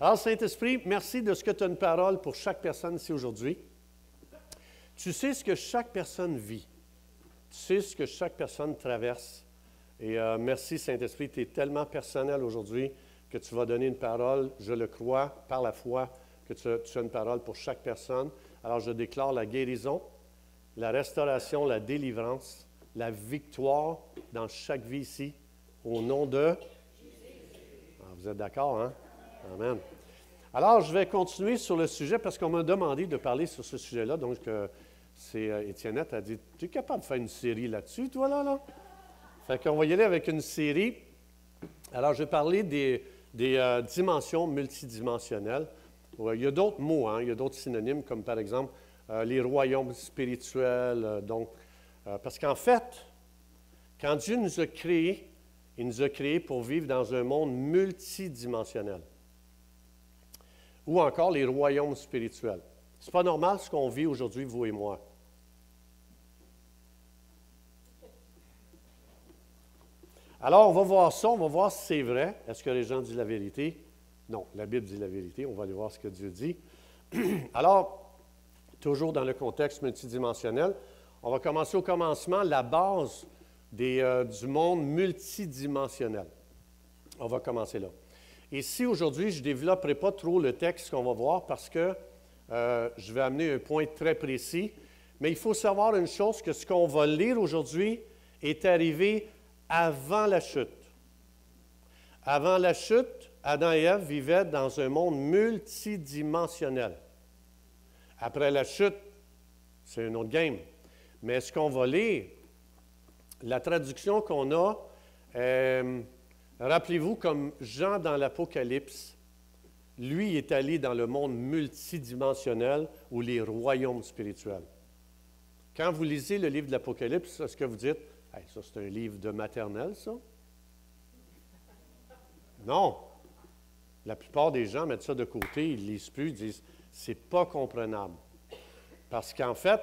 Alors, Saint-Esprit, merci de ce que tu as une parole pour chaque personne ici aujourd'hui. Tu sais ce que chaque personne vit. Tu sais ce que chaque personne traverse. Et merci, Saint-Esprit, tu es tellement personnel aujourd'hui que tu vas donner une parole, je le crois, par la foi, que tu as une parole pour chaque personne. Alors, je déclare la guérison, la restauration, la délivrance, la victoire dans chaque vie ici, au nom de... Ah, vous êtes d'accord, hein? Amen. Alors, je vais continuer sur le sujet parce qu'on m'a demandé de parler sur ce sujet-là. Donc, Étiennette a dit, tu es capable de faire une série là-dessus, toi, là? Fait qu'on va y aller avec une série. Alors, je vais parler des dimensions multidimensionnelles. Il y a d'autres mots, hein? Il y a d'autres synonymes, comme par exemple les royaumes spirituels. Parce qu'en fait, quand Dieu nous a créés, il nous a créés pour vivre dans un monde multidimensionnel. Ou encore les royaumes spirituels. Ce n'est pas normal ce qu'on vit aujourd'hui, vous et moi. Alors, on va voir ça, on va voir si c'est vrai. Est-ce que les gens disent la vérité? Non, la Bible dit la vérité. On va aller voir ce que Dieu dit. Alors, toujours dans le contexte multidimensionnel, on va commencer au commencement, la base du monde multidimensionnel. On va commencer là. Ici, aujourd'hui, je ne développerai pas trop le texte qu'on va voir parce que je vais amener un point très précis. Mais il faut savoir une chose, que ce qu'on va lire aujourd'hui est arrivé avant la chute. Avant la chute, Adam et Ève vivaient dans un monde multidimensionnel. Après la chute, c'est une autre game. Mais ce qu'on va lire, la traduction qu'on a, rappelez-vous, comme Jean dans l'Apocalypse, lui est allé dans le monde multidimensionnel ou les royaumes spirituels. Quand vous lisez le livre de l'Apocalypse, est-ce que vous dites, hey, ça c'est un livre de maternelle, ça? Non. La plupart des gens mettent ça de côté, ils ne lisent plus, ils disent, c'est pas comprenable. Parce qu'en fait,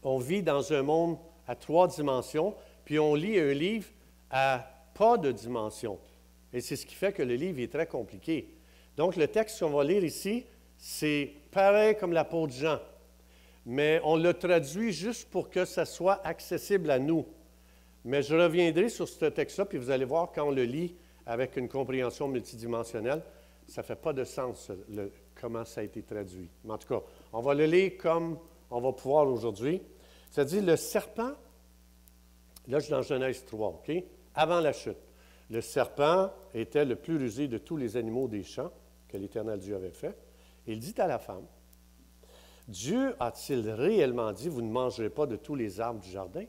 on vit dans un monde à 3 dimensions, puis on lit un livre à pas de dimension. Et c'est ce qui fait que le livre est très compliqué. Donc, le texte qu'on va lire ici, c'est pareil comme la peau de Jean, mais on le traduit juste pour que ça soit accessible à nous. Mais je reviendrai sur ce texte-là, puis vous allez voir, quand on le lit avec une compréhension multidimensionnelle, ça ne fait pas de sens comment ça a été traduit. Mais en tout cas, on va le lire comme on va pouvoir aujourd'hui. Ça dit, le serpent, là je suis dans Genèse 3, OK? Avant la chute. Le serpent était le plus rusé de tous les animaux des champs que l'Éternel Dieu avait fait. Il dit à la femme, « Dieu a-t-il réellement dit, vous ne mangerez pas de tous les arbres du jardin? »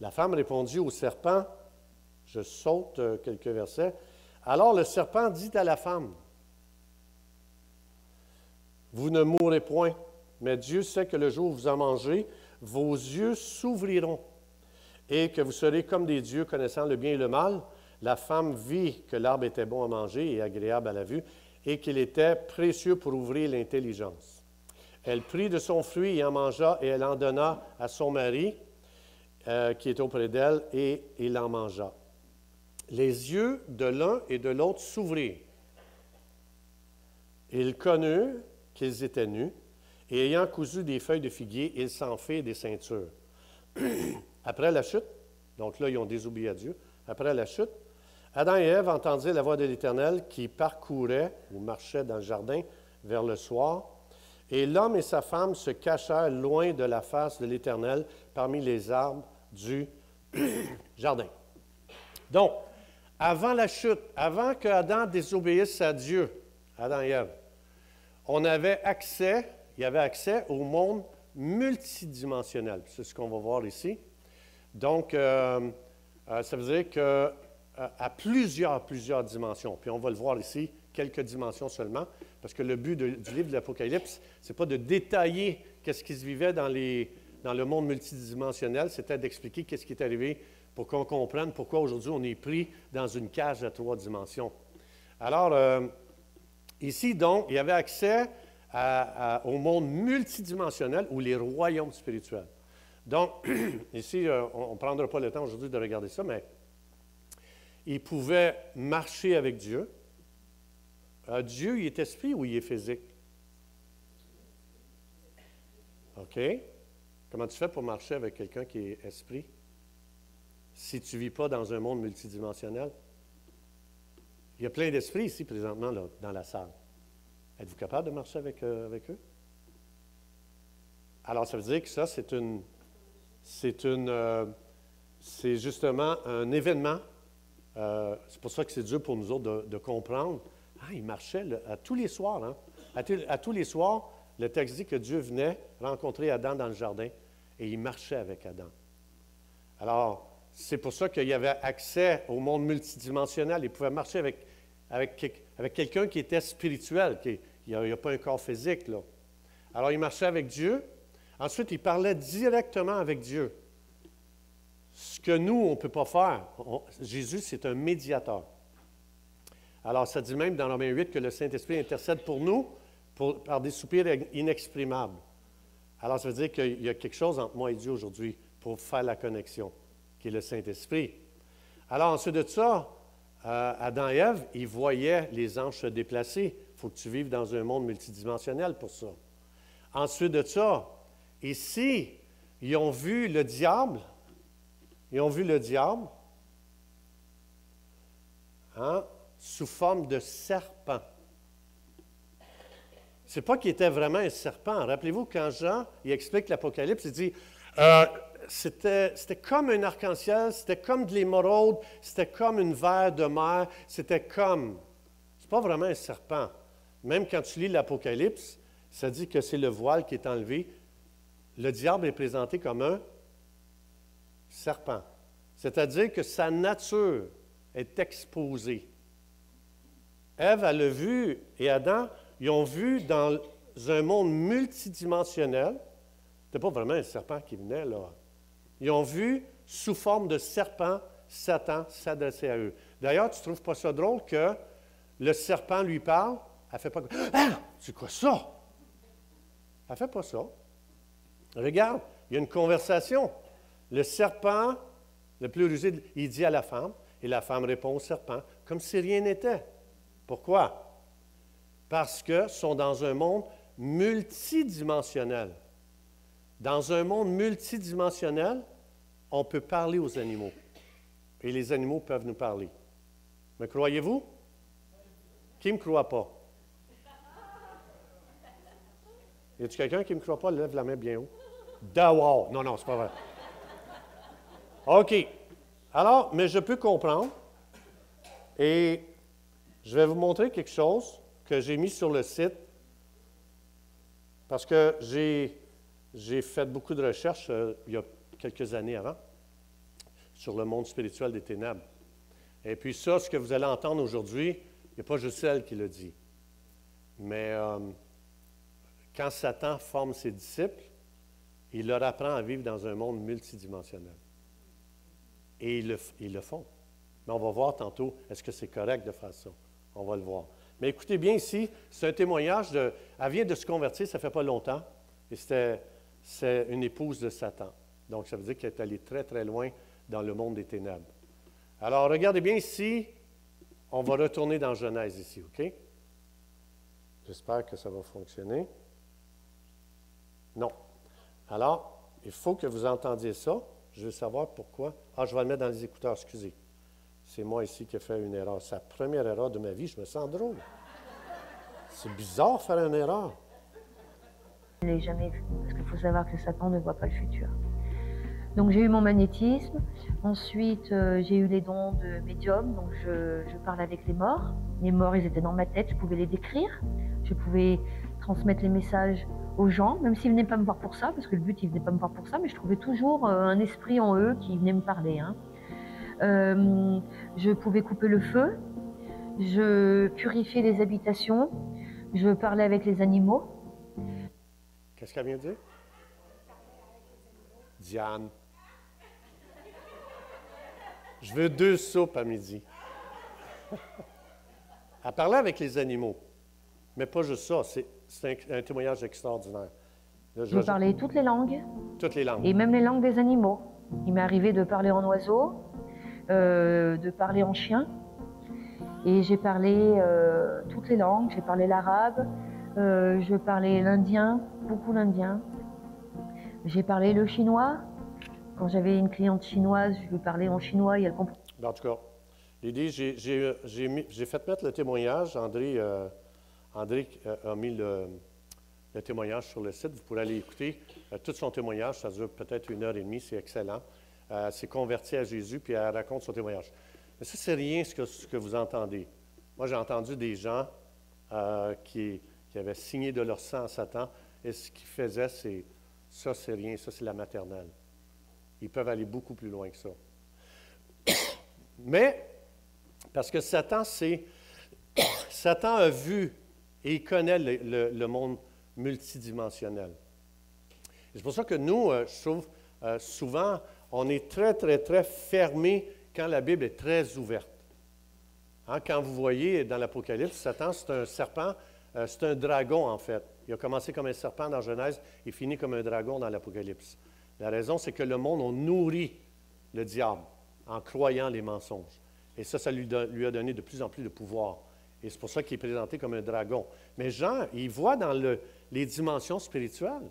La femme répondit au serpent, je saute quelques versets, « Alors le serpent dit à la femme, « Vous ne mourrez point, mais Dieu sait que le jour où vous en mangez, vos yeux s'ouvriront, et que vous serez comme des dieux connaissant le bien et le mal. » La femme vit que l'arbre était bon à manger et agréable à la vue, et qu'il était précieux pour ouvrir l'intelligence. Elle prit de son fruit et en mangea, et elle en donna à son mari, qui était auprès d'elle, et il en mangea. Les yeux de l'un et de l'autre s'ouvrirent. Ils connurent qu'ils étaient nus, et ayant cousu des feuilles de figuier, ils s'en firent des ceintures. Après la chute, donc là, ils ont désobéi à Dieu. Après la chute, Adam et Ève entendirent la voix de l'Éternel qui parcourait ou marchait dans le jardin vers le soir. Et l'homme et sa femme se cachèrent loin de la face de l'Éternel parmi les arbres du jardin. Donc, avant la chute, avant que Adam désobéisse à Dieu, Adam et Ève, il y avait accès au monde multidimensionnel. C'est ce qu'on va voir ici. Donc, ça veut dire qu'à plusieurs dimensions. Puis on va le voir ici, quelques dimensions seulement, parce que le but du livre de l'Apocalypse, ce n'est pas de détailler qu'est-ce qui se vivait dans le monde multidimensionnel, c'était d'expliquer qu'est-ce qui est arrivé pour qu'on comprenne pourquoi aujourd'hui on est pris dans une cage à 3 dimensions. Alors, ici, donc, il y avait accès au monde multidimensionnel ou les royaumes spirituels. Donc, ici, on ne prendra pas le temps aujourd'hui de regarder ça, mais ils pouvaient marcher avec Dieu, Dieu, il est esprit ou il est physique? OK. Comment tu fais pour marcher avec quelqu'un qui est esprit? Si tu ne vis pas dans un monde multidimensionnel? Il y a plein d'esprits ici, présentement, là, dans la salle. Êtes-vous capable de marcher avec eux? Alors, ça veut dire que ça, c'est justement un événement. C'est pour ça que c'est dur pour nous autres de comprendre. Ah, il marchait à tous les soirs. Hein? À tous les soirs, le texte dit que Dieu venait rencontrer Adam dans le jardin et il marchait avec Adam. Alors, c'est pour ça qu'il y avait accès au monde multidimensionnel. Il pouvait marcher avec quelqu'un qui était spirituel, il n'y a pas un corps physique, là. Alors, il marchait avec Dieu. Ensuite, il parlait directement avec Dieu. Ce que nous, on ne peut pas faire. Jésus, c'est un médiateur. Alors, ça dit même dans Romains 8 que le Saint-Esprit intercède pour nous par des soupirs inexprimables. Alors, ça veut dire qu'il y a quelque chose entre moi et Dieu aujourd'hui pour faire la connexion, qui est le Saint-Esprit. Alors, ensuite de ça, Adam et Ève, ils voyaient les anges se déplacer. Il faut que tu vives dans un monde multidimensionnel pour ça. Ensuite de ça, ici, ils ont vu le diable. Ils ont vu le diable sous forme de serpent. Ce n'est pas qu'il était vraiment un serpent. Rappelez-vous, quand Jean il explique l'Apocalypse, il dit c'était comme un arc-en-ciel, c'était comme de l'émeraude, c'était comme une verre de mer, c'était comme. C'est pas vraiment un serpent. Même quand tu lis l'Apocalypse, ça dit que c'est le voile qui est enlevé. Le diable est présenté comme un serpent. C'est-à-dire que sa nature est exposée. Ève, elle l'a vu, et Adam, ils ont vu dans un monde multidimensionnel. C'était pas vraiment un serpent qui venait, là. Ils ont vu, sous forme de serpent, Satan s'adresser à eux. D'ailleurs, tu ne trouves pas ça drôle que le serpent lui parle? Elle ne fait pas « Ah! C'est quoi ça? » Elle ne fait pas ça. Regarde, il y a une conversation. Le serpent, le plus rusé, il dit à la femme, et la femme répond au serpent, comme si rien n'était. Pourquoi? Parce qu'ils sont dans un monde multidimensionnel. Dans un monde multidimensionnel, on peut parler aux animaux. Et les animaux peuvent nous parler. Me croyez-vous? Qui ne me croit pas? Y a-t-il quelqu'un qui ne me croit pas? Lève la main bien haut. Dehors. Non, c'est pas vrai. OK. Alors, mais je peux comprendre. Et je vais vous montrer quelque chose que j'ai mis sur le site parce que j'ai fait beaucoup de recherches il y a quelques années avant sur le monde spirituel des ténèbres. Et puis ça, ce que vous allez entendre aujourd'hui, il n'y a pas juste elle qui le dit. Mais quand Satan forme ses disciples, il leur apprend à vivre dans un monde multidimensionnel. Et ils le font. Mais on va voir tantôt, est-ce que c'est correct de faire ça? On va le voir. Mais écoutez bien ici, c'est un témoignage elle vient de se convertir, ça ne fait pas longtemps, et c'est une épouse de Satan. Donc, ça veut dire qu'elle est allée très, très loin dans le monde des ténèbres. Alors, regardez bien ici, on va retourner dans Genèse ici, OK? J'espère que ça va fonctionner. Non. Alors, il faut que vous entendiez ça. Je veux savoir pourquoi. Ah, je vais le mettre dans les écouteurs, excusez. C'est moi ici qui ai fait une erreur. C'est la première erreur de ma vie. Je me sens drôle. C'est bizarre de faire une erreur. Je ne l'ai jamais vu, parce qu'il faut savoir que Satan ne voit pas le futur. Donc j'ai eu mon magnétisme, ensuite j'ai eu les dons de médium, donc je parle avec les morts. Les morts, ils étaient dans ma tête, je pouvais les décrire, je pouvais transmettre les messages aux gens, même s'ils ne venaient pas me voir pour ça, parce que le but, ils ne venaient pas me voir pour ça, mais je trouvais toujours un esprit en eux qui venait me parler. Je pouvais couper le feu, je purifiais les habitations, je parlais avec les animaux. Qu'est-ce qu'elle vient de dire? Diane. Je veux 2 soupes à midi. Elle parlait avec les animaux. Mais pas juste ça, c'est un témoignage extraordinaire. Là, je parlais toutes les langues. Toutes les langues. Et même les langues des animaux. Il m'est arrivé de parler en oiseau, de parler en chien. Et j'ai parlé toutes les langues. J'ai parlé l'arabe, je parlais l'indien, beaucoup l'indien. J'ai parlé le chinois. Quand j'avais une cliente chinoise, je lui parlais en chinois et elle comprenait. En tout cas, Lydie, j'ai fait mettre le témoignage. André a mis le témoignage sur le site. Vous pourrez aller écouter tout son témoignage. Ça dure peut-être 1h30. C'est excellent. Elle s'est convertie à Jésus, puis elle raconte son témoignage. Mais ça, c'est rien ce que vous entendez. Moi, j'ai entendu des gens qui avaient signé de leur sang à Satan, et ce qu'ils faisaient, c'est rien, ça, c'est la maternelle. Ils peuvent aller beaucoup plus loin que ça. Mais, parce que Satan a vu et il connaît le monde multidimensionnel. Et c'est pour ça que nous, je trouve, souvent, on est très, très, très fermé quand la Bible est très ouverte. Hein, quand vous voyez dans l'Apocalypse, Satan, c'est un serpent, c'est un dragon en fait. Il a commencé comme un serpent dans Genèse et finit comme un dragon dans l'Apocalypse. La raison, c'est que le monde a nourri le diable en croyant les mensonges. Et ça lui a donné de plus en plus de pouvoir. Et c'est pour ça qu'il est présenté comme un dragon. Mais Jean, il voit dans les dimensions spirituelles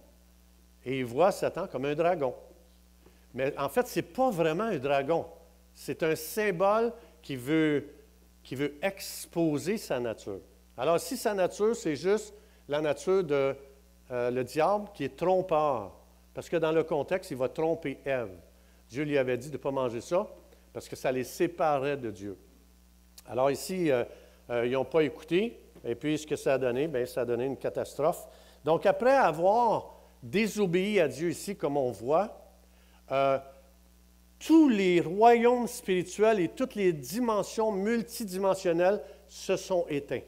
et il voit Satan comme un dragon. Mais en fait, ce n'est pas vraiment un dragon. C'est un symbole qui veut exposer sa nature. Alors, si sa nature, c'est juste la nature de le diable qui est trompeur, parce que dans le contexte, il va tromper Ève. Dieu lui avait dit de ne pas manger ça, parce que ça les séparait de Dieu. Alors ici, ils n'ont pas écouté, et puis ce que ça a donné, bien, ça a donné une catastrophe. Donc, après avoir désobéi à Dieu ici, comme on voit, tous les royaumes spirituels et toutes les dimensions multidimensionnelles se sont éteints.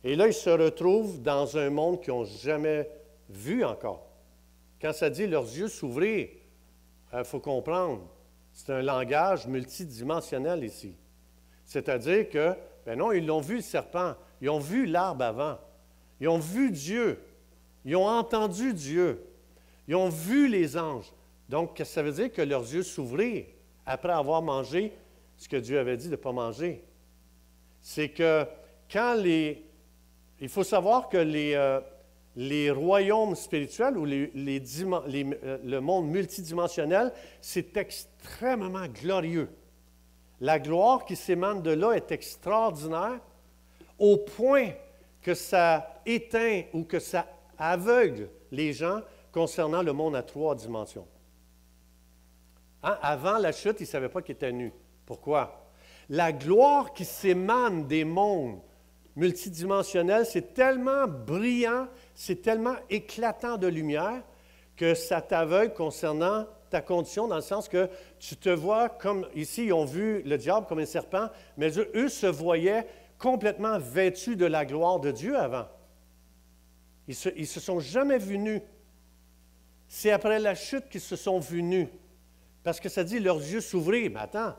Et là, ils se retrouvent dans un monde qu'ils n'ont jamais vu encore. Quand ça dit leurs yeux s'ouvrir, il faut comprendre, c'est un langage multidimensionnel ici. C'est-à-dire que, ben non, ils l'ont vu le serpent, ils ont vu l'arbre avant, ils ont vu Dieu, ils ont entendu Dieu, ils ont vu les anges. Donc, ça veut dire que leurs yeux s'ouvrirent après avoir mangé ce que Dieu avait dit de ne pas manger. C'est que quand il faut savoir que les royaumes spirituels ou le monde multidimensionnel, c'est extrêmement glorieux. La gloire qui s'émane de là est extraordinaire au point que ça éteint ou que ça aveugle les gens concernant le monde à 3 dimensions. Hein? Avant la chute, ils ne savaient pas qu'ils étaient nus. Pourquoi? La gloire qui s'émane des mondes multidimensionnels, c'est tellement brillant, c'est tellement éclatant de lumière que ça t'aveugle concernant ta condition, dans le sens que tu te vois comme, ici, ils ont vu le diable comme un serpent, mais eux se voyaient complètement vêtus de la gloire de Dieu avant. Ils se sont jamais vus nus. C'est après la chute qu'ils se sont vus nus. Parce que ça dit leurs yeux s'ouvrir. Mais attends,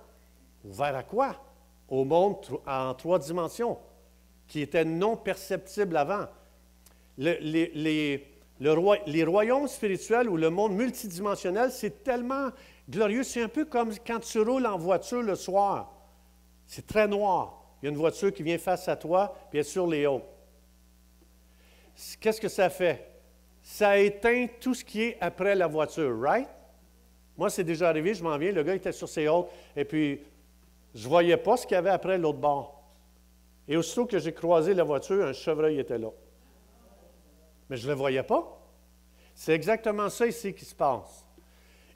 ouvert à quoi? Au monde en 3 dimensions, qui était non perceptible avant. Les royaumes spirituels ou le monde multidimensionnel, c'est tellement glorieux. C'est un peu comme quand tu roules en voiture le soir. C'est très noir. Il y a une voiture qui vient face à toi, puis elle est sur les hauts. Qu'est-ce que ça fait? Ça éteint tout ce qui est après la voiture, right? Moi, c'est déjà arrivé, je m'en viens, le gars était sur ses hautes, et puis je ne voyais pas ce qu'il y avait après l'autre bord. Et aussitôt que j'ai croisé la voiture, un chevreuil était là. Mais je ne le voyais pas. C'est exactement ça ici qui se passe.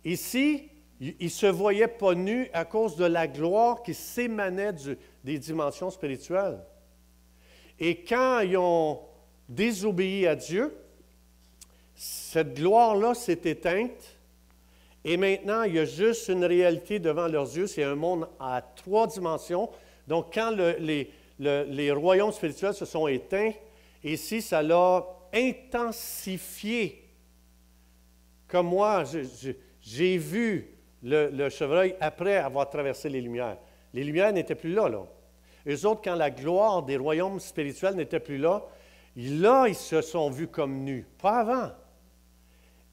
Ici, ils ne se voyaient pas nus à cause de la gloire qui s'émanait des dimensions spirituelles. Et quand ils ont désobéi à Dieu, cette gloire-là s'est éteinte. Et maintenant, il y a juste une réalité devant leurs yeux, c'est un monde à 3 dimensions. Donc, quand les royaumes spirituels se sont éteints, ici, ça l'a intensifié. Comme moi, j'ai vu le chevreuil après avoir traversé les lumières. Les lumières n'étaient plus là, là. Eux autres, quand la gloire des royaumes spirituels n'était plus là, ils se sont vus comme nus. Pas avant.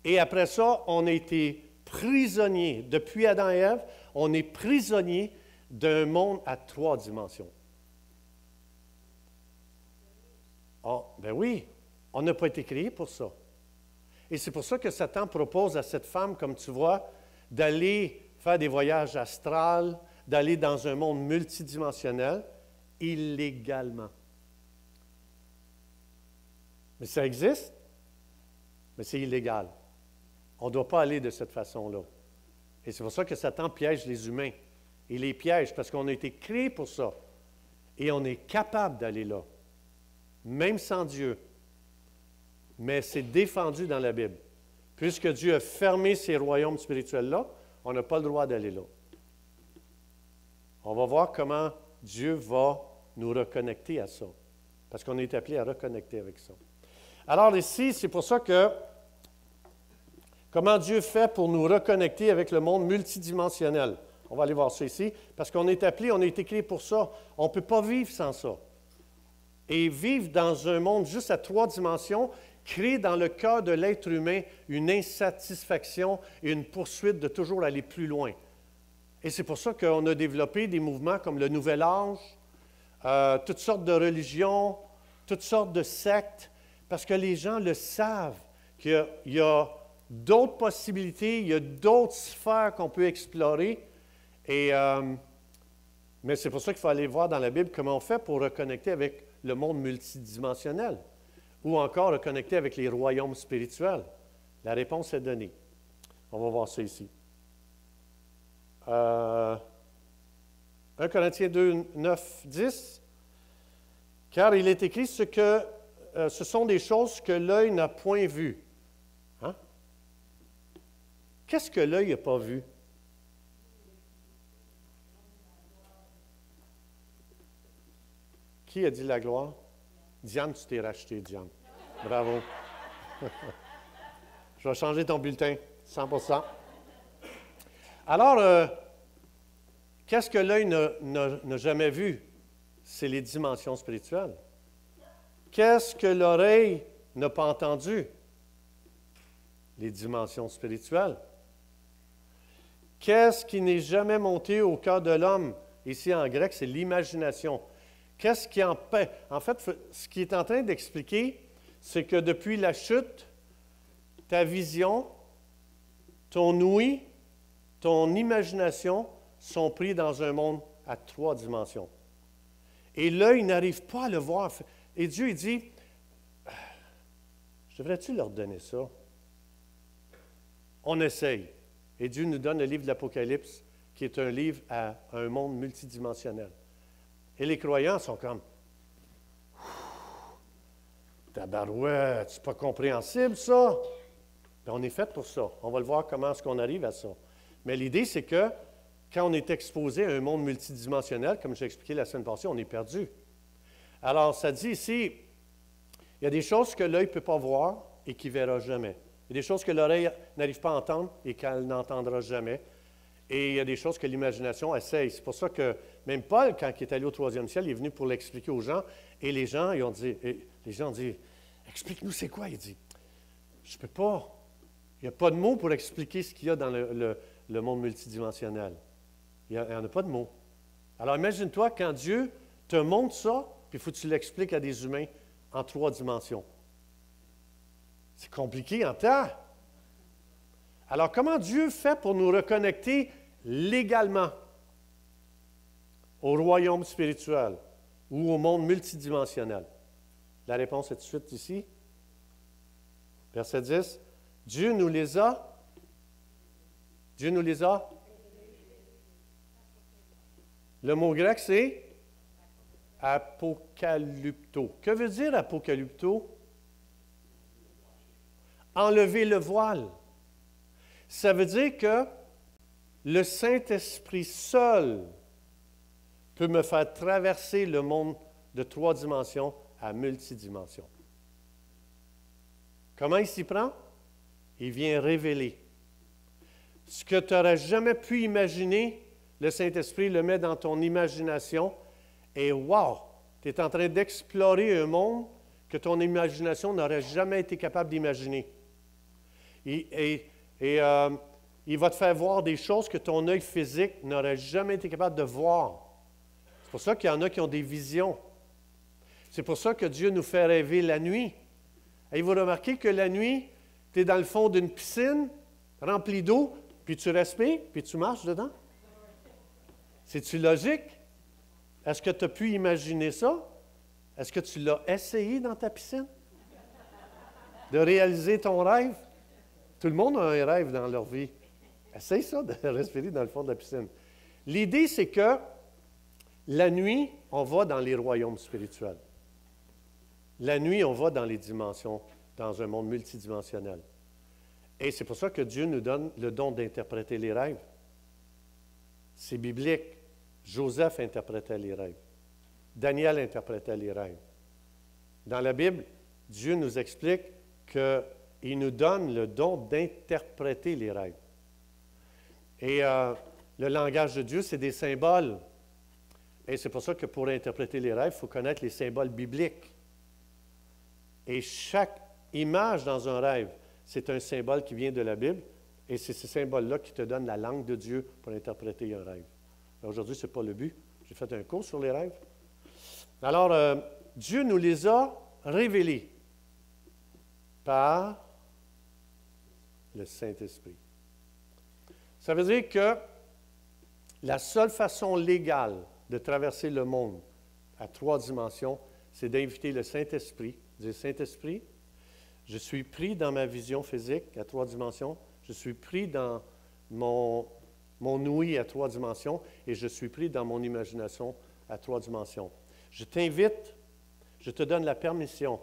Et après ça, on a été prisonniers. Depuis Adam et Ève, on est prisonniers d'un monde à 3 dimensions. Oh, ben oui, on n'a pas été créé pour ça. Et c'est pour ça que Satan propose à cette femme, comme tu vois, d'aller faire des voyages astrales, d'aller dans un monde multidimensionnel, illégalement. Mais ça existe, mais c'est illégal. On ne doit pas aller de cette façon-là. Et c'est pour ça que Satan piège les humains. Il les piège parce qu'on a été créé pour ça. Et on est capable d'aller là, même sans Dieu. Mais c'est défendu dans la Bible. Puisque Dieu a fermé ces royaumes spirituels-là, on n'a pas le droit d'aller là. On va voir comment Dieu va nous reconnecter à ça. Parce qu'on est appelé à reconnecter avec ça. Alors ici, c'est pour ça que comment Dieu fait pour nous reconnecter avec le monde multidimensionnel. On va aller voir ça ici. Parce qu'on est appelé, on a été créé pour ça. On ne peut pas vivre sans ça. Et vivre dans un monde juste à 3 dimensions crée dans le cœur de l'être humain une insatisfaction et une poursuite de toujours aller plus loin. Et c'est pour ça qu'on a développé des mouvements comme le Nouvel Âge, toutes sortes de religions, toutes sortes de sectes, parce que les gens le savent qu'il y a d'autres possibilités, il y a d'autres sphères qu'on peut explorer. Mais c'est pour ça qu'il faut aller voir dans la Bible comment on fait pour reconnecter avec le monde multidimensionnel ou encore reconnecter avec les royaumes spirituels. La réponse est donnée. On va voir ça ici. 1 Corinthiens 2, 9, 10. « Car il est écrit ce sont des choses que l'œil n'a point vues. » Hein? Qu'est-ce que l'œil n'a pas vu? Qui a dit la gloire? Diane, tu t'es racheté, Diane. Bravo. Je vais changer ton bulletin, 100%. Alors, qu'est-ce que l'œil n'a jamais vu? C'est les dimensions spirituelles. Qu'est-ce que l'oreille n'a pas entendu? Les dimensions spirituelles. Qu'est-ce qui n'est jamais monté au cœur de l'homme? Ici, en grec, c'est l'imagination. Qu'est-ce qui empêche? En fait, ce qu'il est en train d'expliquer, c'est que depuis la chute, ta vision, ton ouïe, ton imagination sont pris dans un monde à 3 dimensions. Et l'œil n'arrive pas à le voir. Et Dieu, il dit, « Devrais-tu leur donner ça? » On essaye. Et Dieu nous donne le livre de l'Apocalypse, qui est un livre à un monde multidimensionnel. Et les croyants sont comme, « Tabarouette, c'est pas compréhensible, ça. » Bien, on est fait pour ça. On va le voir comment est-ce qu'on arrive à ça. Mais l'idée, c'est que quand on est exposé à un monde multidimensionnel, comme j'ai expliqué la semaine passée, on est perdu. Alors, ça dit ici, il y a des choses que l'œil ne peut pas voir et qu'il ne verra jamais. Il y a des choses que l'oreille n'arrive pas à entendre et qu'elle n'entendra jamais. Et il y a des choses que l'imagination essaye. C'est pour ça que même Paul, quand il est allé au 3e ciel, il est venu pour l'expliquer aux gens. Et les gens ont dit, explique-nous c'est quoi? Il dit, je ne peux pas. Il n'y a pas de mots pour expliquer ce qu'il y a dans le monde multidimensionnel. Il n'y en a pas de mots. Alors imagine-toi quand Dieu te montre ça, puis il faut que tu l'expliques à des humains en 3 dimensions. C'est compliqué en temps. Alors comment Dieu fait pour nous reconnecter légalement au royaume spirituel ou au monde multidimensionnel? La réponse est tout de suite ici. Verset 10. Dieu nous les a. Le mot grec, c'est apocalypto. Que veut dire apocalypto? Enlever le voile. Ça veut dire que le Saint-Esprit seul peut me faire traverser le monde de 3 dimensions à multidimensions. Comment il s'y prend? Il vient révéler. Ce que tu n'aurais jamais pu imaginer, le Saint-Esprit le met dans ton imagination et wow! Tu es en train d'explorer un monde que ton imagination n'aurait jamais été capable d'imaginer. Il il va te faire voir des choses que ton œil physique n'aurait jamais été capable de voir. C'est pour ça qu'il y en a qui ont des visions. C'est pour ça que Dieu nous fait rêver la nuit. Et vous remarquez que la nuit, tu es dans le fond d'une piscine remplie d'eau, puis tu respires, puis tu marches dedans. C'est-tu logique? Est-ce que tu as pu imaginer ça? Est-ce que tu l'as essayé dans ta piscine? De réaliser ton rêve? Tout le monde a un rêve dans leur vie. Essaye ça, de respirer dans le fond de la piscine. L'idée, c'est que la nuit, on va dans les royaumes spirituels. La nuit, on va dans les dimensions, dans un monde multidimensionnel. Et c'est pour ça que Dieu nous donne le don d'interpréter les rêves. C'est biblique. Joseph interprétait les rêves. Daniel interprétait les rêves. Dans la Bible, Dieu nous explique qu'il nous donne le don d'interpréter les rêves. Et le langage de Dieu, c'est des symboles. Et c'est pour ça que pour interpréter les rêves, il faut connaître les symboles bibliques. Et chaque image dans un rêve, c'est un symbole qui vient de la Bible. Et c'est ces symboles-là qui te donnent la langue de Dieu pour interpréter un rêve. Aujourd'hui, ce n'est pas le but. J'ai fait un cours sur les rêves. Alors, Dieu nous les a révélés par le Saint-Esprit. Ça veut dire que la seule façon légale de traverser le monde à 3 dimensions, c'est d'inviter le Saint-Esprit. Dire, Saint-Esprit, je suis pris dans ma vision physique à 3 dimensions, je suis pris dans mon ouïe à 3 dimensions et je suis pris dans mon imagination à 3 dimensions. Je t'invite, je te donne la permission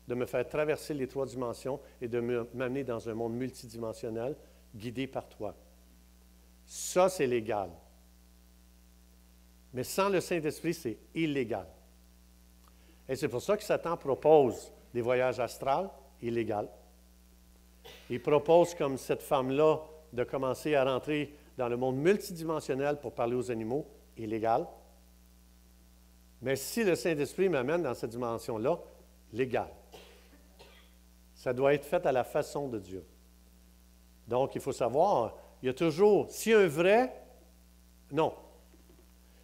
de me faire traverser les 3 dimensions et de m'amener dans un monde multidimensionnel guidé par toi. Ça, c'est légal. Mais sans le Saint-Esprit, c'est illégal. Et c'est pour ça que Satan propose des voyages astrales, illégal. Il propose, comme cette femme-là, de commencer à rentrer dans le monde multidimensionnel pour parler aux animaux, illégal. Mais si le Saint-Esprit m'amène dans cette dimension-là, légal. Ça doit être fait à la façon de Dieu. Donc, il faut savoir, il y a toujours, s'il y a un vrai, non.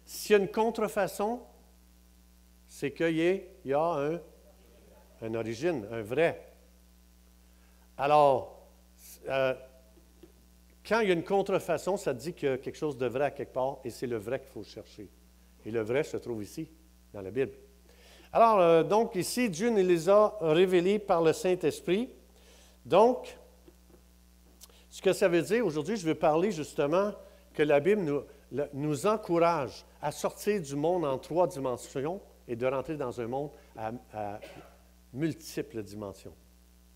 S'il y a une contrefaçon, c'est qu'il y a une origine, un vrai. Alors, quand il y a une contrefaçon, ça dit qu'il y a quelque chose de vrai à quelque part, et c'est le vrai qu'il faut chercher. Et le vrai se trouve ici, dans la Bible. Alors, donc ici, Dieu nous les a révélés par le Saint-Esprit. Donc, ce que ça veut dire, aujourd'hui, je veux parler justement que la Bible nous encourage à sortir du monde en 3 dimensions et de rentrer dans un monde à multiples dimensions.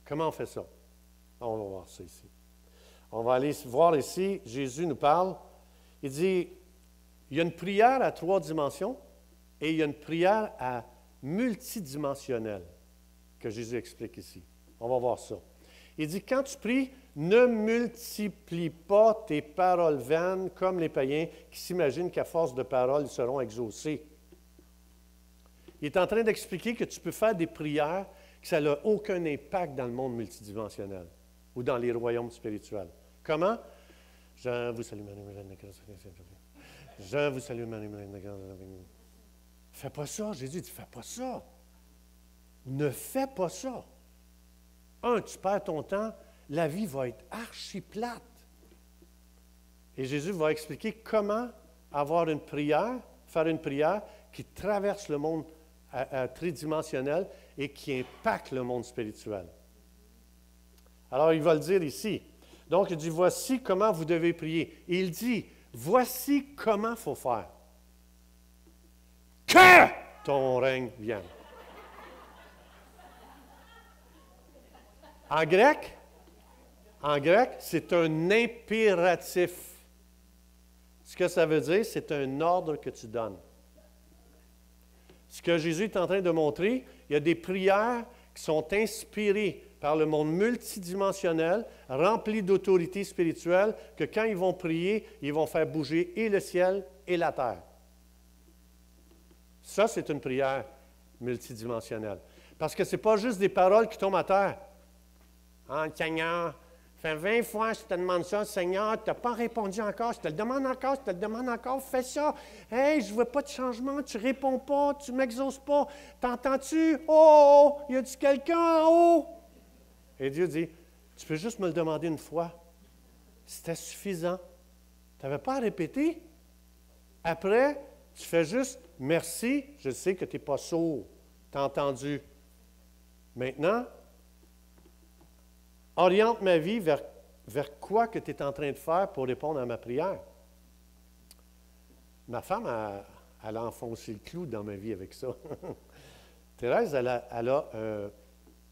Comment on fait ça? On va voir ça ici. On va aller voir ici, Jésus nous parle. Il dit, il y a une prière à 3 dimensions et il y a une prière à multidimensionnelle que Jésus explique ici. On va voir ça. Il dit, quand tu pries, ne multiplie pas tes paroles vaines comme les païens qui s'imaginent qu'à force de paroles, ils seront exaucés. Il est en train d'expliquer que tu peux faire des prières que ça n'a aucun impact dans le monde multidimensionnel ou dans les royaumes spirituels. Comment? Je vous salue, Marie-Mélène. Je vous salue, Marie-Mélène. Fais pas ça. Jésus dit, fais pas ça. Ne fais pas ça. Tu perds ton temps, la vie va être archi plate. Et Jésus va expliquer comment avoir une prière, faire une prière qui traverse le monde tridimensionnel et qui impacte le monde spirituel. Alors, il va le dire ici. Donc, il dit, voici comment vous devez prier. Et il dit, voici comment il faut faire. Que ton règne vienne. En grec, c'est un impératif. Ce que ça veut dire, c'est un ordre que tu donnes. Ce que Jésus est en train de montrer, il y a des prières qui sont inspirées par le monde multidimensionnel, rempli d'autorité spirituelle, que quand ils vont prier, ils vont faire bouger et le ciel et la terre. Ça, c'est une prière multidimensionnelle. Parce que ce n'est pas juste des paroles qui tombent à terre. Seigneur, Ça fait 20 fois que je te demande ça, Seigneur, tu n'as pas répondu encore, je te le demande encore, je te le demande encore, fais ça. Hey, je ne veux pas de changement, tu ne réponds pas, tu ne m'exauces pas. T'entends-tu? Oh, y a-tu quelqu'un en haut? Et Dieu dit, tu peux juste me le demander une fois. C'était suffisant. Tu n'avais pas à répéter. Après, tu fais juste merci, je sais que tu n'es pas sourd. Tu as entendu. Maintenant, oriente ma vie vers quoi que tu es en train de faire pour répondre à ma prière. Ma femme, elle a enfoncé le clou dans ma vie avec ça. Thérèse,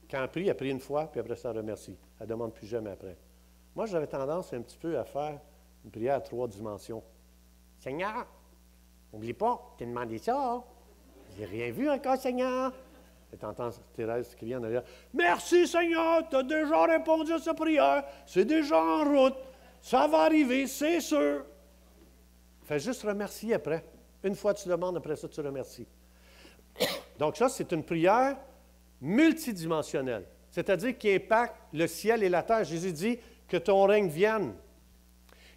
quand elle prie une fois, puis après ça, elle remercie. Elle ne demande plus jamais après. Moi, j'avais tendance un petit peu à faire une prière à 3 dimensions. Seigneur, n'oublie pas, tu as demandé ça. J'ai rien vu encore, Seigneur. Et tu entends Thérèse crier en arrière. Merci, Seigneur, tu as déjà répondu à cette prière. C'est déjà en route. Ça va arriver, c'est sûr. Fais juste remercier après. Une fois, tu demandes, après ça, tu remercies. Donc, ça, c'est une prière multidimensionnelle, c'est-à-dire qui impacte le ciel et la terre. Jésus dit que ton règne vienne.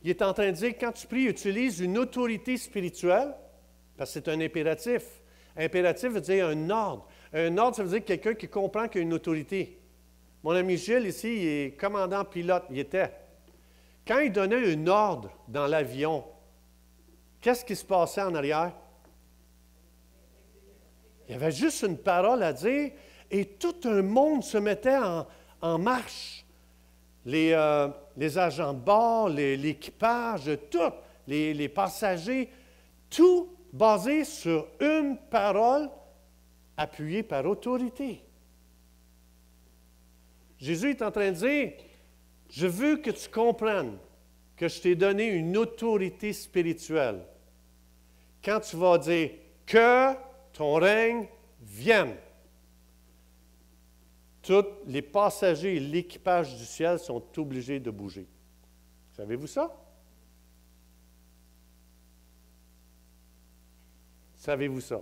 Il est en train de dire que quand tu pries, utilise une autorité spirituelle, parce que c'est un impératif. Impératif veut dire un ordre. Un ordre, ça veut dire quelqu'un qui comprend qu'il y a une autorité. Mon ami Gilles, ici, il est commandant pilote, il était. Quand il donnait un ordre dans l'avion, qu'est-ce qui se passait en arrière? Il y avait juste une parole à dire et tout un monde se mettait en marche. Les agents de bord, l'équipage, tout, les passagers, tout basé sur une parole appuyée par autorité. Jésus est en train de dire, je veux que tu comprennes que je t'ai donné une autorité spirituelle. Quand tu vas dire que ton règne vienne, tous les passagers et l'équipage du ciel sont obligés de bouger. Savez-vous ça? Savez-vous ça?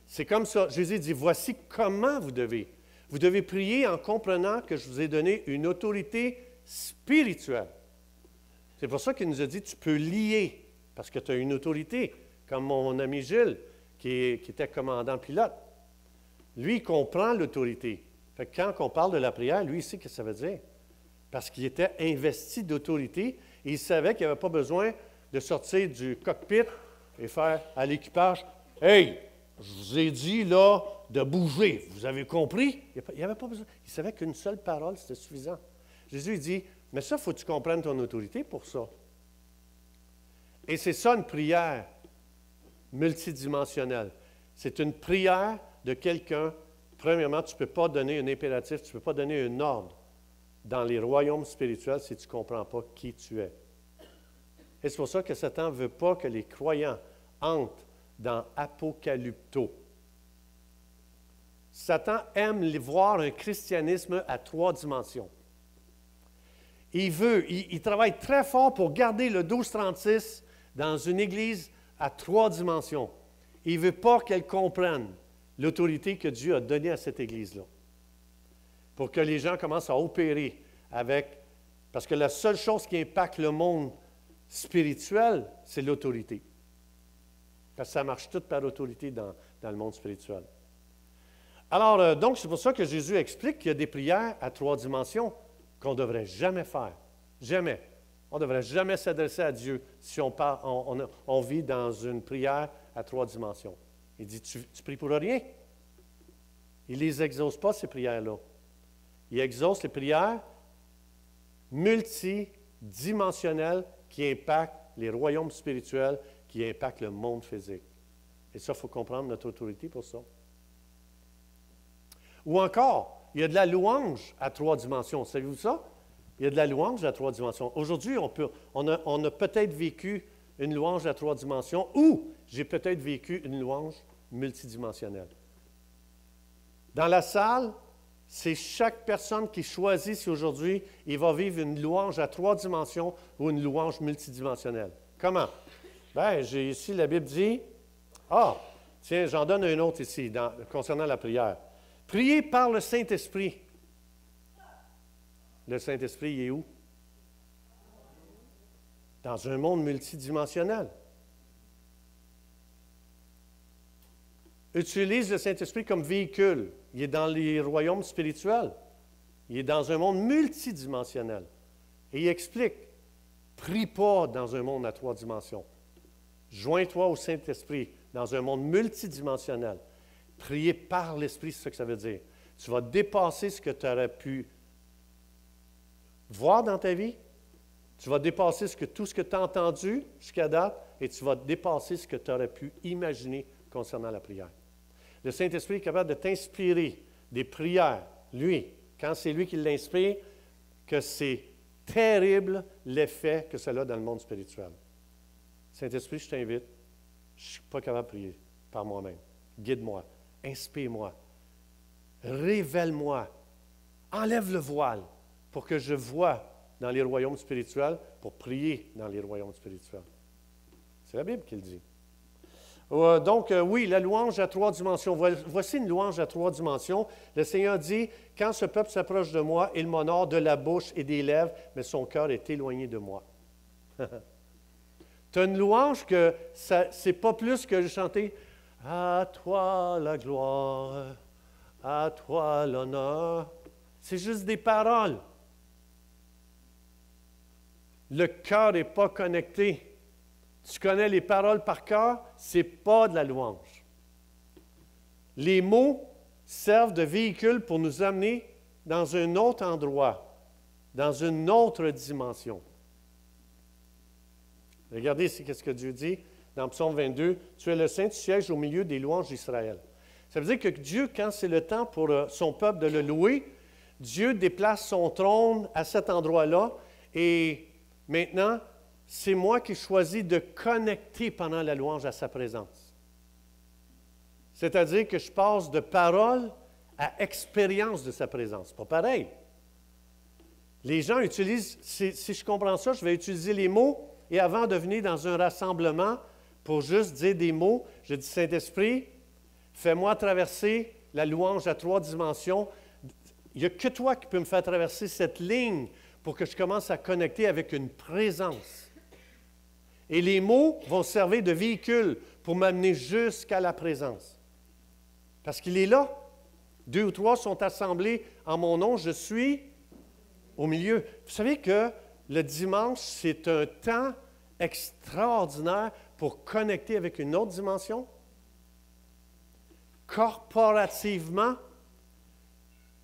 C'est comme ça. Jésus dit, voici comment vous devez. Vous devez prier en comprenant que je vous ai donné une autorité spirituelle. C'est pour ça qu'il nous a dit, tu peux lier, parce que tu as une autorité, comme mon ami Gilles, qui était commandant pilote. Lui, il comprend l'autorité. Fait que quand on parle de la prière, lui, il sait ce que ça veut dire. Parce qu'il était investi d'autorité et il savait qu'il n'avait pas besoin de sortir du cockpit et faire à l'équipage « Hey, je vous ai dit là de bouger. Vous avez compris? » Il n'avait pas besoin. Il savait qu'une seule parole, c'était suffisant. Jésus dit « Mais ça, il faut que tu comprennes ton autorité pour ça. » Et c'est ça une prière multidimensionnelle. C'est une prière de quelqu'un. Premièrement, tu ne peux pas donner un impératif, tu ne peux pas donner un ordre dans les royaumes spirituels si tu ne comprends pas qui tu es. Et c'est pour ça que Satan ne veut pas que les croyants entrent dans Apocalypto. Satan aime voir un christianisme à 3 dimensions. Il travaille très fort pour garder le 1236 dans une église à 3 dimensions. Il ne veut pas qu'elle comprenne l'autorité que Dieu a donnée à cette église-là. Pour que les gens commencent à opérer avec... Parce que la seule chose qui impacte le monde spirituel, c'est l'autorité. Parce que ça marche tout par autorité dans le monde spirituel. Alors, donc, c'est pour ça que Jésus explique qu'il y a des prières à 3 dimensions qu'on ne devrait jamais faire. Jamais. On ne devrait jamais s'adresser à Dieu si on vit dans une prière à 3 dimensions. Il dit, tu pries pour rien. Il ne les exauce pas, ces prières-là. Il exauce les prières multidimensionnelles qui impactent les royaumes spirituels, qui impactent le monde physique. Et ça, il faut comprendre notre autorité pour ça. Ou encore, il y a de la louange à 3 dimensions. Savez-vous ça? Il y a de la louange à 3 dimensions. Aujourd'hui, on a peut-être vécu une louange à 3 dimensions ou j'ai peut-être vécu une louange multidimensionnelle. Dans la salle, c'est chaque personne qui choisit si aujourd'hui il va vivre une louange à 3 dimensions ou une louange multidimensionnelle. Comment? Bien, j'ai ici, la Bible dit, tiens, j'en donne un autre ici concernant la prière. Priez par le Saint-Esprit. Le Saint-Esprit, il est où? Dans un monde multidimensionnel. Utilise le Saint-Esprit comme véhicule. Il est dans les royaumes spirituels. Il est dans un monde multidimensionnel. Et il explique, prie pas dans un monde à 3 dimensions. Joins-toi au Saint-Esprit dans un monde multidimensionnel. Prier par l'Esprit, c'est ce que ça veut dire. Tu vas dépasser ce que tu aurais pu voir dans ta vie. Tu vas dépasser tout ce que tu as entendu jusqu'à date et tu vas dépasser ce que tu aurais pu imaginer concernant la prière. Le Saint-Esprit est capable de t'inspirer des prières. Lui, quand c'est lui qui l'inspire, que c'est terrible l'effet que cela a dans le monde spirituel. Saint-Esprit, je t'invite. Je ne suis pas capable de prier par moi-même. Guide-moi, inspire-moi, révèle-moi, enlève le voile pour que je voie dans les royaumes spirituels pour prier dans les royaumes spirituels. C'est la Bible qui le dit. Donc, oui, la louange à 3 dimensions. Voici une louange à 3 dimensions. Le Seigneur dit, « Quand ce peuple s'approche de moi, il m'honore de la bouche et des lèvres, mais son cœur est éloigné de moi. » Tu as une louange que c'est pas plus que de chanter « À toi la gloire, à toi l'honneur. » C'est juste des paroles. Le cœur n'est pas connecté. Tu connais les paroles par cœur, ce n'est pas de la louange. Les mots servent de véhicule pour nous amener dans un autre endroit, dans une autre dimension. Regardez ici ce que Dieu dit dans Psaume 22. « Tu es le Saint, tu sièges au milieu des louanges d'Israël. » Ça veut dire que Dieu, quand c'est le temps pour son peuple de le louer, Dieu déplace son trône à cet endroit-là et maintenant, c'est moi qui choisis de connecter pendant la louange à sa présence. C'est-à-dire que je passe de parole à expérience de sa présence. Pas pareil. Les gens utilisent, si je comprends ça, je vais utiliser les mots et avant de venir dans un rassemblement pour juste dire des mots, je dis Saint-Esprit, fais-moi traverser la louange à 3 dimensions. Il n'y a que toi qui peux me faire traverser cette ligne pour que je commence à connecter avec une présence. Et les mots vont servir de véhicule pour m'amener jusqu'à la présence. Parce qu'il est là. 2 ou 3 sont assemblés en mon nom, je suis au milieu. Vous savez que le dimanche, c'est un temps extraordinaire pour connecter avec une autre dimension. Corporativement,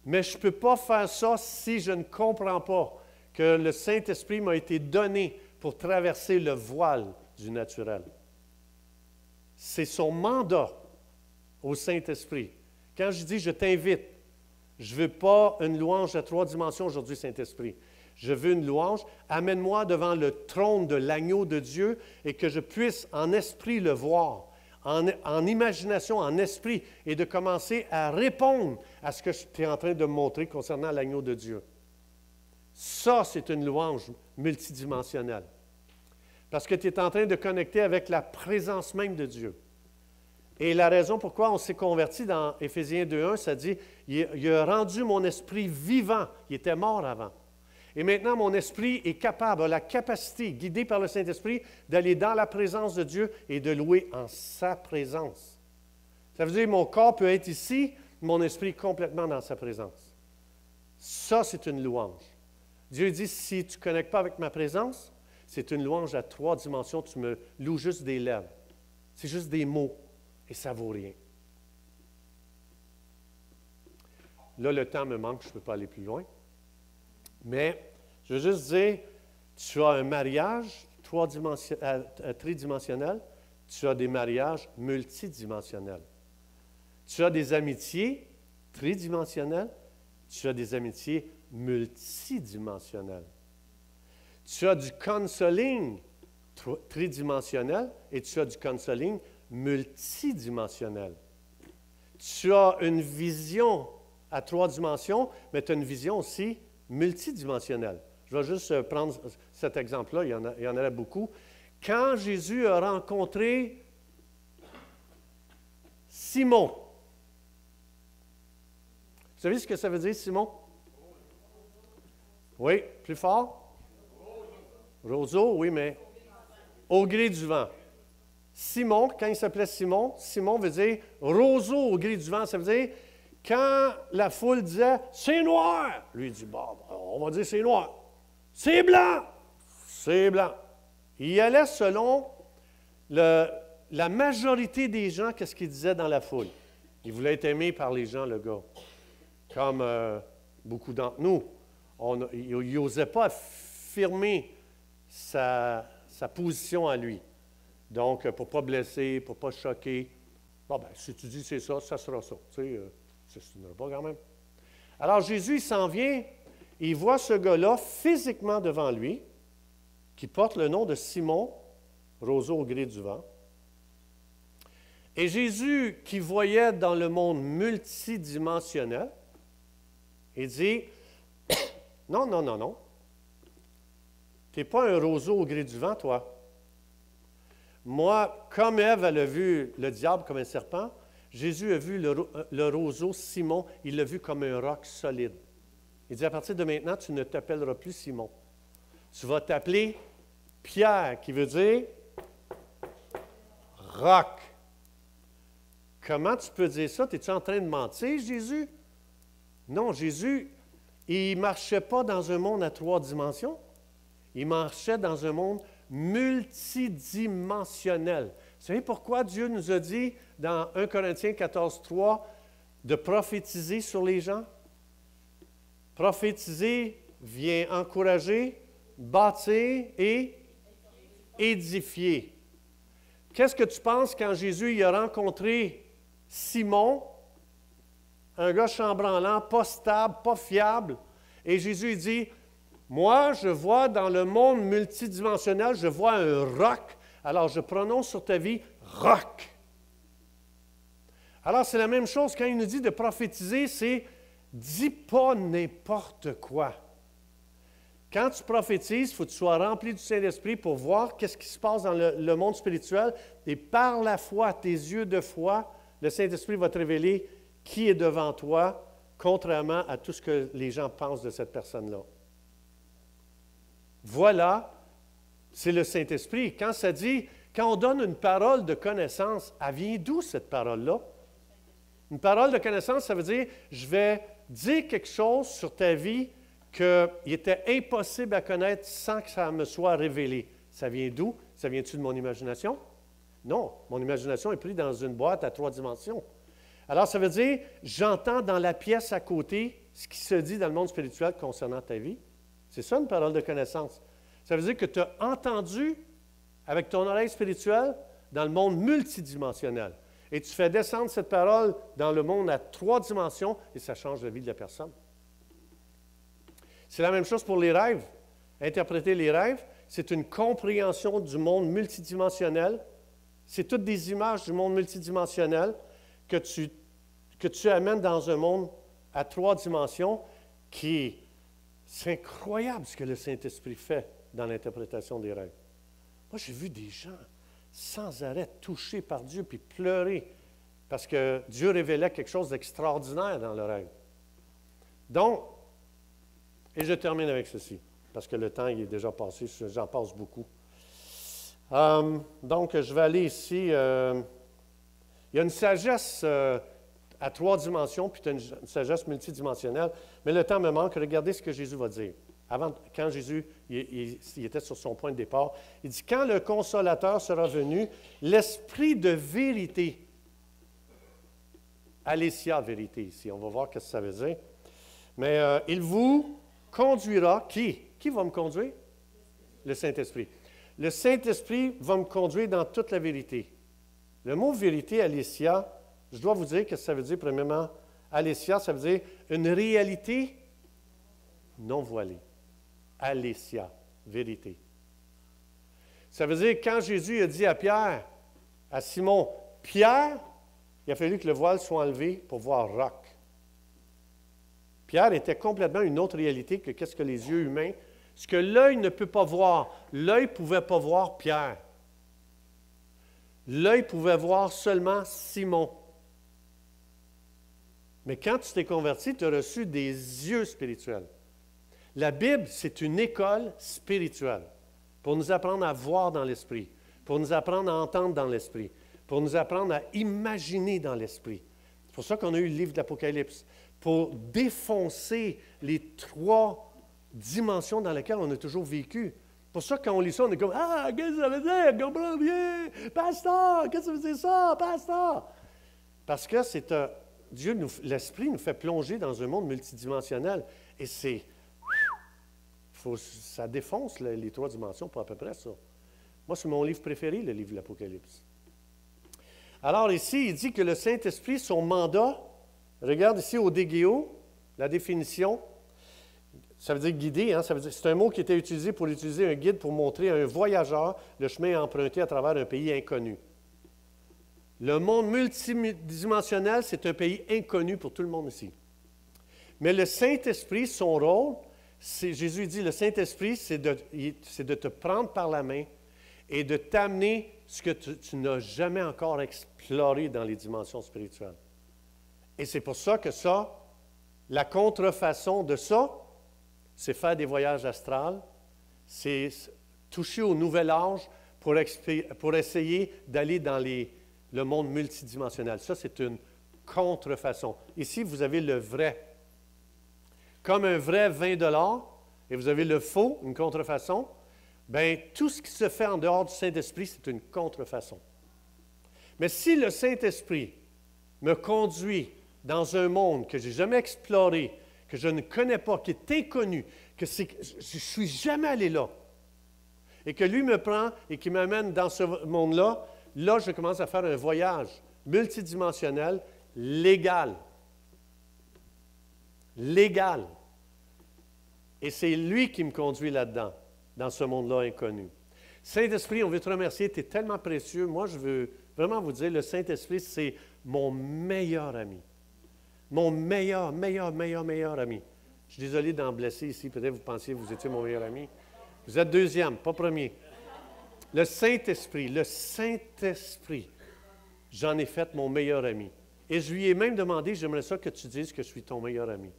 mais je ne peux pas faire ça si je ne comprends pas que le Saint-Esprit m'a été donné pour traverser le voile du naturel. C'est son mandat au Saint-Esprit. Quand je dis « je t'invite », je ne veux pas une louange à 3 dimensions aujourd'hui, Saint-Esprit. Je veux une louange. Amène-moi devant le trône de l'agneau de Dieu et que je puisse en esprit le voir, en imagination, en esprit, et de commencer à répondre à ce que tu es en train de me montrer concernant l'agneau de Dieu. Ça, c'est une louange multidimensionnelle. Parce que tu es en train de connecter avec la présence même de Dieu. Et la raison pourquoi on s'est converti dans Éphésiens 2.1, ça dit « Il a rendu mon esprit vivant. » Il était mort avant. Et maintenant, mon esprit est capable, a la capacité, guidé par le Saint-Esprit, d'aller dans la présence de Dieu et de louer en sa présence. Ça veut dire que mon corps peut être ici, mon esprit complètement dans sa présence. Ça, c'est une louange. Dieu dit, si tu ne connectes pas avec ma présence, c'est une louange à 3 dimensions, tu me loues juste des lèvres. C'est juste des mots et ça ne vaut rien. Là, le temps me manque, je ne peux pas aller plus loin. Mais je veux juste dire, tu as un mariage tridimensionnel, tu as des mariages multidimensionnels. Tu as des amitiés tridimensionnelles, tu as des amitiés multidimensionnelles. Tu as du counseling tridimensionnel et tu as du counseling multidimensionnel. Tu as une vision à 3 dimensions, mais tu as une vision aussi multidimensionnelle. Je vais juste prendre cet exemple-là, il y en aurait beaucoup. Quand Jésus a rencontré Simon, vous savez ce que ça veut dire, Simon? Oui, plus fort? Roseau, oui, mais au gré du vent. Simon, quand il s'appelait Simon, Simon veut dire roseau au gré du vent. Ça veut dire, quand la foule disait « c'est noir », lui il dit « bon, on va dire c'est noir ». « C'est blanc ». C'est blanc. Il allait selon la majorité des gens, qu'est-ce qu'il disait dans la foule. Il voulait être aimé par les gens, le gars. Comme beaucoup d'entre nous. Il n'osait pas affirmer sa position à lui. Donc, pour ne pas blesser, pour ne pas choquer. Bon, ben, si tu dis c'est ça, ça sera ça. Tu sais, ça ne se pas quand même. Alors, Jésus, il s'en vient, il voit ce gars-là physiquement devant lui, qui porte le nom de Simon, roseau au gré du vent. Et Jésus, qui voyait dans le monde multidimensionnel, il dit, non, non, non, non. Tu n'es pas un roseau au gré du vent, toi. Moi, comme Ève, elle a vu le diable comme un serpent, Jésus a vu le roseau Simon, il l'a vu comme un roc solide. Il dit, à partir de maintenant, tu ne t'appelleras plus Simon. Tu vas t'appeler Pierre, qui veut dire roc. Comment tu peux dire ça? Es-tu en train de mentir, Jésus? Non, Jésus, il ne marchait pas dans un monde à 3 dimensions. Il marchait dans un monde multidimensionnel. Vous savez pourquoi Dieu nous a dit dans 1 Corinthiens 14, 3 de prophétiser sur les gens? Prophétiser vient encourager, bâtir et édifier. Qu'est-ce que tu penses quand Jésus il a rencontré Simon, un gars chambranlant, pas stable, pas fiable, et Jésus il dit, moi, je vois dans le monde multidimensionnel, je vois un roc. Alors, je prononce sur ta vie roc. Alors, c'est la même chose quand il nous dit de prophétiser, c'est dis pas n'importe quoi. Quand tu prophétises, il faut que tu sois rempli du Saint-Esprit pour voir qu'est-ce qui se passe dans le monde spirituel. Et par la foi, tes yeux de foi, le Saint-Esprit va te révéler qui est devant toi, contrairement à tout ce que les gens pensent de cette personne-là. Voilà, c'est le Saint-Esprit. Quand ça dit, quand on donne une parole de connaissance, elle vient d'où cette parole-là? Une parole de connaissance, ça veut dire, je vais dire quelque chose sur ta vie qu'il était impossible à connaître sans que ça me soit révélé. Ça vient d'où? Ça vient-tu de mon imagination? Non, mon imagination est prise dans une boîte à 3 dimensions. Alors, ça veut dire, j'entends dans la pièce à côté ce qui se dit dans le monde spirituel concernant ta vie. C'est ça une parole de connaissance. Ça veut dire que tu as entendu avec ton oreille spirituelle dans le monde multidimensionnel. Et tu fais descendre cette parole dans le monde à 3 dimensions et ça change la vie de la personne. C'est la même chose pour les rêves. Interpréter les rêves, c'est une compréhension du monde multidimensionnel. C'est toutes des images du monde multidimensionnel que tu amènes dans un monde à 3 dimensions qui c'est incroyable ce que le Saint-Esprit fait dans l'interprétation des rêves. Moi, j'ai vu des gens sans arrêt touchés par Dieu puis pleurer parce que Dieu révélait quelque chose d'extraordinaire dans le rêve. Donc, et je termine avec ceci, parce que le temps il est déjà passé, j'en passe beaucoup. Donc, je vais aller ici. Il y a une sagesse à 3 dimensions, puis tu as une sagesse multidimensionnelle. Mais le temps me manque. Regardez ce que Jésus va dire. Quand Jésus il était sur son point de départ, il dit, « Quand le Consolateur sera venu, l'Esprit de vérité, Alessia vérité ici, on va voir ce que ça veut dire, mais il vous conduira, qui? Qui va me conduire? Le Saint-Esprit. Le Saint-Esprit va me conduire dans toute la vérité. Le mot vérité, Alessia, je dois vous dire que ça veut dire, premièrement, Alessia, ça veut dire une réalité non voilée. Alessia, vérité. Ça veut dire, quand Jésus a dit à Pierre, à Simon, Pierre, il a fallu que le voile soit enlevé pour voir roc. Pierre était complètement une autre réalité que qu'est-ce que les yeux humains, ce que l'œil ne peut pas voir. L'œil ne pouvait pas voir Pierre. L'œil pouvait voir seulement Simon. Mais quand tu t'es converti, tu as reçu des yeux spirituels. La Bible, c'est une école spirituelle pour nous apprendre à voir dans l'esprit, pour nous apprendre à entendre dans l'esprit, pour nous apprendre à imaginer dans l'esprit. C'est pour ça qu'on a eu le livre de l'Apocalypse, pour défoncer les 3 dimensions dans lesquelles on a toujours vécu. C'est pour ça que quand on lit ça, on est comme « Ah, qu'est-ce que ça veut dire? Je comprends bien! Pasteur, qu'est-ce que ça veut dire ça, pasteur? » Parce que c'est Dieu, l'Esprit nous fait plonger dans un monde multidimensionnel. Et ça défonce les 3 dimensions, pas à peu près ça. Moi, c'est mon livre préféré, le livre de l'Apocalypse. Alors ici, il dit que le Saint-Esprit, son mandat, regarde ici au Dégéo, la définition, ça veut dire guider, hein, c'est un mot qui était utilisé pour utiliser un guide pour montrer à un voyageur le chemin à emprunter à travers un pays inconnu. Le monde multidimensionnel, c'est un pays inconnu pour tout le monde ici. Mais le Saint-Esprit, son rôle, Jésus dit, le Saint-Esprit, c'est de te prendre par la main et de t'amener ce que tu n'as jamais encore exploré dans les dimensions spirituelles. Et c'est pour ça que la contrefaçon de ça, c'est faire des voyages astrales, c'est toucher au nouvel âge pour essayer d'aller dans le monde multidimensionnel. Ça, c'est une contrefaçon. Ici, vous avez le vrai. Comme un vrai 20 $ et vous avez le faux, une contrefaçon, bien, tout ce qui se fait en dehors du Saint-Esprit, c'est une contrefaçon. Mais si le Saint-Esprit me conduit dans un monde que je n'ai jamais exploré, que je ne connais pas, qui est inconnu, que je ne suis jamais allé là, et que lui me prend et qui m'amène dans ce monde-là, là, je commence à faire un voyage multidimensionnel, légal. Légal. Et c'est lui qui me conduit là-dedans, dans ce monde-là inconnu. Saint-Esprit, on veut te remercier, tu es tellement précieux. Moi, je veux vraiment vous dire, le Saint-Esprit, c'est mon meilleur ami. Mon meilleur ami. Je suis désolé d'en blesser ici, peut-être vous pensiez que vous étiez mon meilleur ami. Vous êtes deuxième, pas premier. Le Saint-Esprit, j'en ai fait mon meilleur ami. Et je lui ai même demandé, j'aimerais ça que tu dises que je suis ton meilleur ami.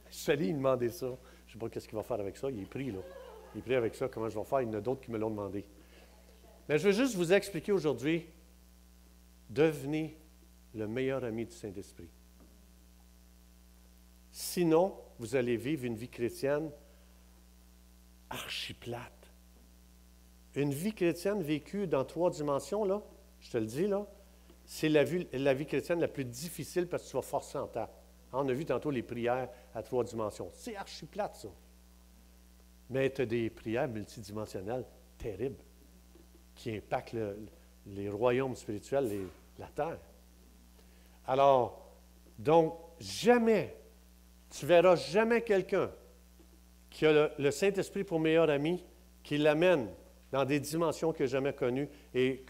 Je suis allé lui demander ça. Je ne sais pas qu'est-ce qu'il va faire avec ça. Il est pris, là. Il est pris avec ça. Comment je vais faire? Il y en a d'autres qui me l'ont demandé. Mais je veux juste vous expliquer aujourd'hui, devenez le meilleur ami du Saint-Esprit. Sinon, vous allez vivre une vie chrétienne archi-plate. Une vie chrétienne vécue dans 3 dimensions, là, je te le dis, là, c'est la vie chrétienne la plus difficile parce que tu vas forcer en temps. On a vu tantôt les prières à 3 dimensions. C'est archi-plate, ça. Mais tu as des prières multidimensionnelles terribles qui impactent les royaumes spirituels, la terre. Alors, donc, tu ne verras jamais quelqu'un qui a le Saint-Esprit pour meilleur ami, qui l'amène dans des dimensions qu'il n'a jamais connues et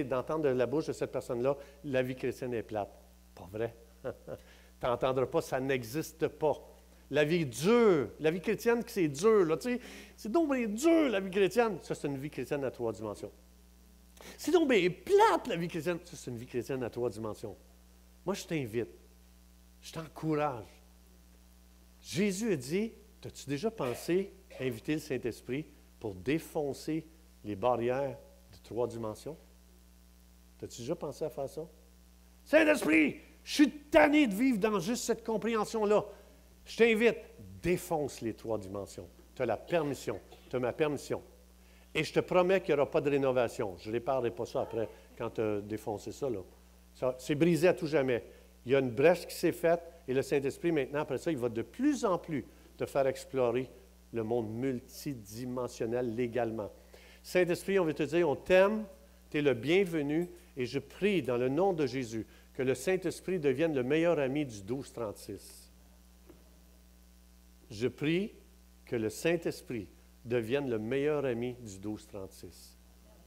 d'entendre de la bouche de cette personne-là, la vie chrétienne est plate. Pas vrai. Tu n'entendras pas, ça n'existe pas. La vie dure, la vie chrétienne, c'est dur. Là, tu sais, c'est donc bien dur, la vie chrétienne. Ça, c'est une vie chrétienne à 3 dimensions. C'est donc bien plate, la vie chrétienne. Ça, c'est une vie chrétienne à 3 dimensions. Moi, je t'invite. Je t'encourage. Jésus a dit, as-tu déjà pensé à inviter le Saint-Esprit pour défoncer les barrières de 3 dimensions? As-tu déjà pensé à faire ça? Saint-Esprit, je suis tanné de vivre dans juste cette compréhension-là. Je t'invite, défonce les 3 dimensions. Tu as la permission, tu as ma permission. Et je te promets qu'il n'y aura pas de rénovation. Je ne réparerai pas ça après, quand tu as défoncé ça, là. C'est brisé à tout jamais. Il y a une brèche qui s'est faite, et le Saint-Esprit, maintenant, après ça, il va de plus en plus te faire explorer le monde multidimensionnel légalement. Saint-Esprit, on veut te dire, on t'aime, tu es le bienvenu, et je prie dans le nom de Jésus que le Saint-Esprit devienne le meilleur ami du 1236. Je prie que le Saint-Esprit devienne le meilleur ami du 1236.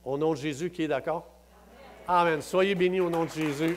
Au nom de Jésus, qui est d'accord? Amen. Soyez bénis au nom de Jésus.